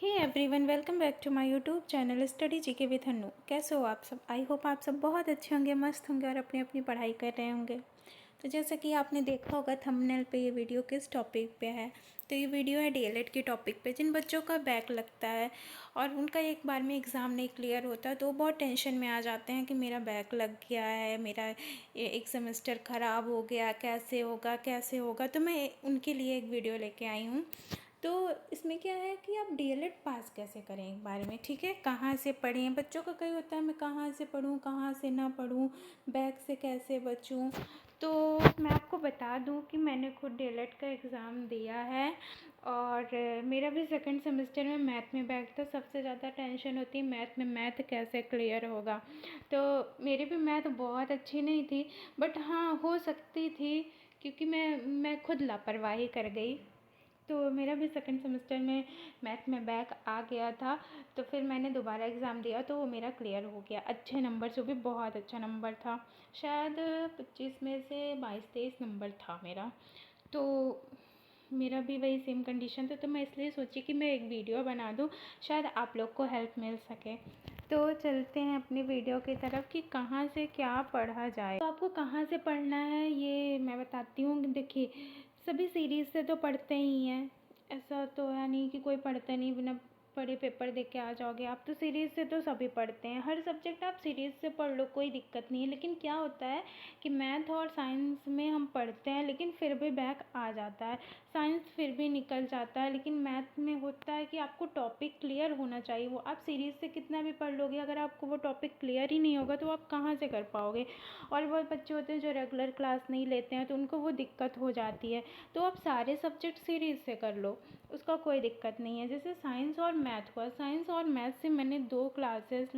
Hey everyone, welcome back to my YouTube channel study GK with Hannu. कैसे हो आप सब? आई होप आप सब बहुत अच्छे होंगे, मस्त होंगे और अपनी अपनी पढ़ाई कर रहे होंगे। तो जैसा कि आपने देखा होगा थंबनेल पे, ये वीडियो किस टॉपिक पे है। तो ये वीडियो है डीएलएड के टॉपिक पे। जिन बच्चों का बैक लगता है और उनका एक बार में एग्ज़ाम नहीं क्लियर होता तो वो बहुत टेंशन में आ जाते हैं कि मेरा बैक लग गया है, मेरा एक सेमेस्टर ख़राब हो गया, कैसे होगा कैसे होगा। तो मैं उनके लिए एक वीडियो लेके आई हूँ। तो इसमें क्या है कि आप डीएलएड पास कैसे करें एक बार में, ठीक है। कहाँ से पढ़ें, बच्चों का कई होता है मैं कहाँ से पढूँ, कहाँ से ना पढूँ, बैक से कैसे बचूँ। तो मैं आपको बता दूँ कि मैंने खुद डीएलएड का एग्ज़ाम दिया है और मेरा भी सेकंड सेमेस्टर में मैथ में बैक था। सबसे ज़्यादा टेंशन होती है मैथ में, मैथ कैसे क्लियर होगा। तो मेरी भी मैथ बहुत अच्छी नहीं थी, बट हाँ हो सकती थी क्योंकि मैं खुद लापरवाही कर गई। तो मेरा भी सेकंड सेमेस्टर में मैथ में बैक आ गया था। तो फिर मैंने दोबारा एग्ज़ाम दिया तो वो मेरा क्लियर हो गया अच्छे नंबर से, वो भी बहुत अच्छा नंबर था। शायद 25 में से 22-23 नंबर था मेरा। तो मेरा भी वही सेम कंडीशन था, तो मैं इसलिए सोची कि मैं एक वीडियो बना दूँ, शायद आप लोग को हेल्प मिल सके। तो चलते हैं अपनी वीडियो की तरफ कि कहाँ से क्या पढ़ा जाए। तो आपको कहाँ से पढ़ना है ये मैं बताती हूँ। देखिए, सभी सीरीज़ से तो पढ़ते ही हैं, ऐसा तो है नहीं कि कोई पढ़ता नहीं, बिना पढ़े पेपर दे के आ जाओगे आप। तो सीरीज़ से तो सभी पढ़ते हैं, हर सब्जेक्ट आप सीरीज़ से पढ़ लो, कोई दिक्कत नहीं है। लेकिन क्या होता है कि मैथ और साइंस में हम पढ़ते हैं लेकिन फिर भी बैक आ जाता है, साइंस फिर भी निकल जाता है। लेकिन मैथ में होता है कि आपको टॉपिक क्लियर होना चाहिए। वो आप सीरीज़ से कितना भी पढ़ लोगे, अगर आपको वो टॉपिक क्लियर ही नहीं होगा तो आप कहाँ से कर पाओगे। और बहुत बच्चे होते हैं जो रेगुलर क्लास नहीं लेते हैं, तो उनको वो दिक्कत हो जाती है। तो आप सारे सब्जेक्ट सीरीज़ से कर लो, उसका कोई दिक्कत नहीं है। जैसे साइंस और मैथ हुआ, साइंस और मैथ से मैंने दो क्लासेस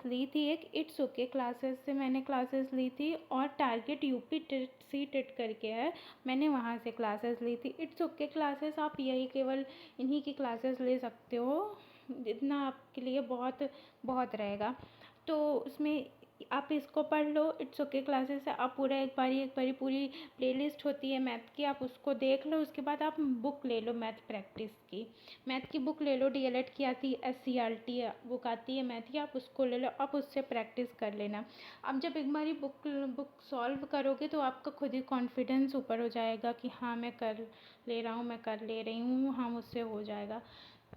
ली थी। एक इट्स ओके क्लासेस से मैंने क्लासेस ली थी और target UP TET CTET करके है, मैंने वहाँ से क्लासेस ली थी। इट्स ओके क्लासेस आप यही केवल इन्हीं की क्लासेस ले सकते हो, इतना आपके लिए बहुत बहुत रहेगा। तो उसमें आप इसको पढ़ लो, इट्स ओके क्लासेस से आप पूरा एक बारी पूरी प्लेलिस्ट होती है मैथ की, आप उसको देख लो। उसके बाद आप बुक ले लो मैथ प्रैक्टिस की, मैथ की बुक ले लो। डीएलएड की आती है, एससीईआरटी बुक आती है मैथ की, आप उसको ले लो, आप उससे प्रैक्टिस कर लेना। अब जब एक बारी बुक सॉल्व करोगे तो आपका खुद ही कॉन्फिडेंस ऊपर हो जाएगा कि हाँ मैं कर ले रहा हूँ, मैं कर ले रही हूँ, हाँ मुझसे हो जाएगा।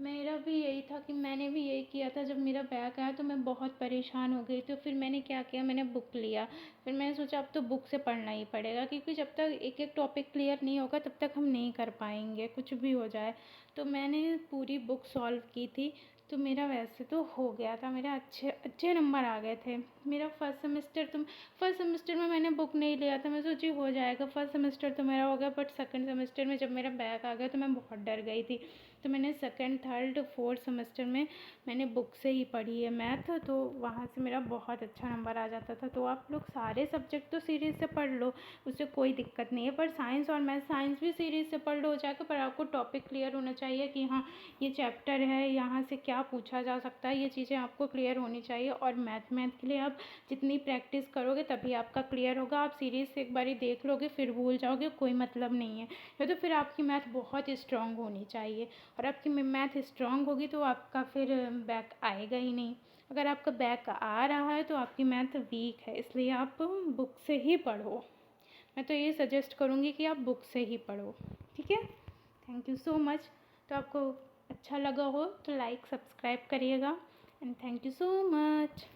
मेरा भी यही था कि मैंने भी यही किया था। जब मेरा बैक आया तो मैं बहुत परेशान हो गई, तो फिर मैंने क्या किया, मैंने बुक लिया। फिर मैंने सोचा अब तो बुक से पढ़ना ही पड़ेगा, क्योंकि जब तक एक एक टॉपिक क्लियर नहीं होगा तब तक हम नहीं कर पाएंगे, कुछ भी हो जाए। तो मैंने पूरी बुक सॉल्व की थी। तो मेरा वैसे तो हो गया था, मेरा अच्छे अच्छे नंबर आ गए थे। मेरा फर्स्ट सेमेस्टर में मैंने बुक नहीं लिया था, मैं सोची हो जाएगा, फर्स्ट सेमेस्टर तो मेरा हो गया। बट सेकंड सेमेस्टर में जब मेरा बैक आ गया तो मैं बहुत डर गई थी। तो मैंने सेकंड थर्ड फोर्थ सेमेस्टर में मैंने बुक से ही पढ़ी है मैथ, तो वहाँ से मेरा बहुत अच्छा नंबर आ जाता था। तो आप लोग सारे सब्जेक्ट तो सीरीज़ से पढ़ लो, उससे कोई दिक्कत नहीं है। पर साइंस और मैथ, साइंस भी सीरीज़ से पढ़ लो हो जाएगा, पर आपको टॉपिक क्लियर होना चाहिए कि हाँ ये चैप्टर है, यहाँ से क्या पूछा जा सकता है, ये चीज़ें आपको क्लियर होनी चाहिए। और मैथ के लिए आप जितनी प्रैक्टिस करोगे तभी आपका क्लियर होगा। आप सीरीज़ से एक बारी देख लोगे फिर भूल जाओगे, कोई मतलब नहीं है। या तो फिर आपकी मैथ बहुत स्ट्रांग होनी चाहिए, और आपकी मैथ स्ट्रांग होगी तो आपका फिर बैक आएगा ही नहीं। अगर आपका बैक आ रहा है तो आपकी मैथ वीक है, इसलिए आप बुक से ही पढ़ो। मैं तो ये सजेस्ट करूँगी कि आप बुक से ही पढ़ो, ठीक है। Thank you so much. तो आपको अच्छा लगा हो तो लाइक सब्सक्राइब करिएगा, and thank you so much.